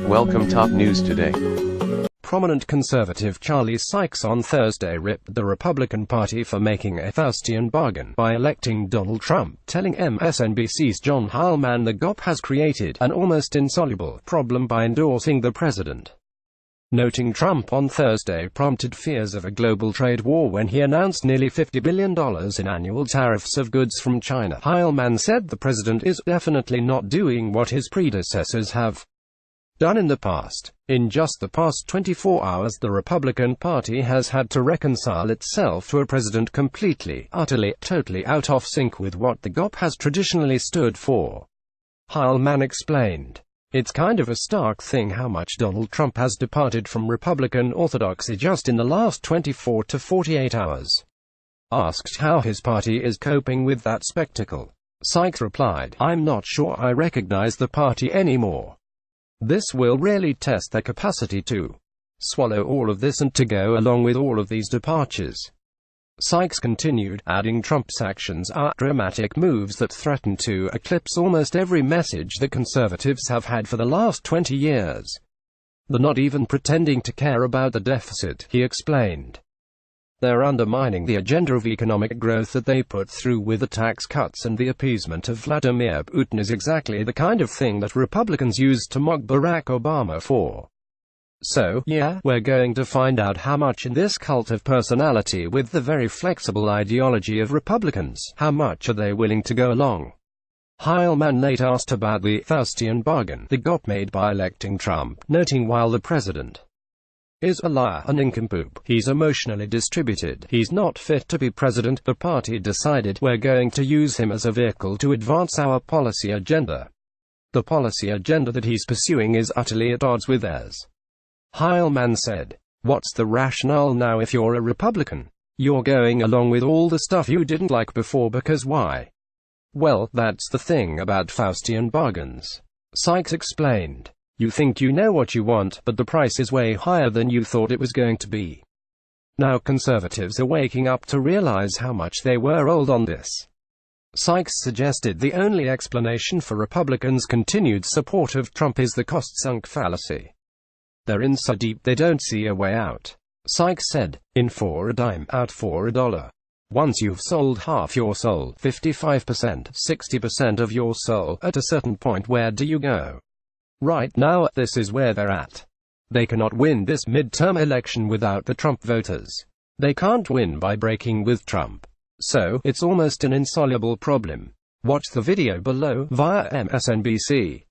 Welcome top news today. Prominent conservative Charlie Sykes on Thursday ripped the Republican Party for making a Faustian bargain by electing Donald Trump, telling Msnbc's John Heilemann the GOP has created an almost insoluble problem by endorsing the president. Noting Trump on Thursday prompted fears of a global trade war when he announced nearly $50 billion in annual tariffs of goods from China, Heilemann said the president is definitely not doing what his predecessors have done in the past. In just the past 24 hours, the Republican Party has had to reconcile itself to a president completely, utterly, totally out of sync with what the GOP has traditionally stood for. Heilemann explained, "It's kind of a stark thing how much Donald Trump has departed from Republican orthodoxy just in the last 24 to 48 hours." Asked how his party is coping with that spectacle, Sykes replied, "I'm not sure I recognize the party anymore. This will really test their capacity to swallow all of this and to go along with all of these departures." Sykes continued, adding Trump's actions are dramatic moves that threaten to eclipse almost every message that conservatives have had for the last 20 years. "They're not even pretending to care about the deficit," he explained. "They're undermining the agenda of economic growth that they put through with the tax cuts, and the appeasement of Vladimir Putin is exactly the kind of thing that Republicans used to mock Barack Obama for. So, yeah, we're going to find out how much in this cult of personality with the very flexible ideology of Republicans, how much are they willing to go along." Heilemann later asked about the Faustian bargain the GOP made by electing Trump, noting while the president is a liar, a nincompoop, he's emotionally distributed, he's not fit to be president, the party decided, we're going to use him as a vehicle to advance our policy agenda. The policy agenda that he's pursuing is utterly at odds with theirs. Heilemann said, "What's the rationale now if you're a Republican? You're going along with all the stuff you didn't like before because why?" "Well, that's the thing about Faustian bargains," Sykes explained. "You think you know what you want, but the price is way higher than you thought it was going to be. Now conservatives are waking up to realize how much they were old on this." Sykes suggested the only explanation for Republicans' continued support of Trump is the cost-sunk fallacy. They're in so deep they don't see a way out. Sykes said, "In for a dime, out for a dollar. Once you've sold half your soul, 55%, 60% of your soul, at a certain point where do you go? Right now, this is where they're at. They cannot win this midterm election without the Trump voters. They can't win by breaking with Trump. So, it's almost an insoluble problem." Watch the video below, via Msnbc.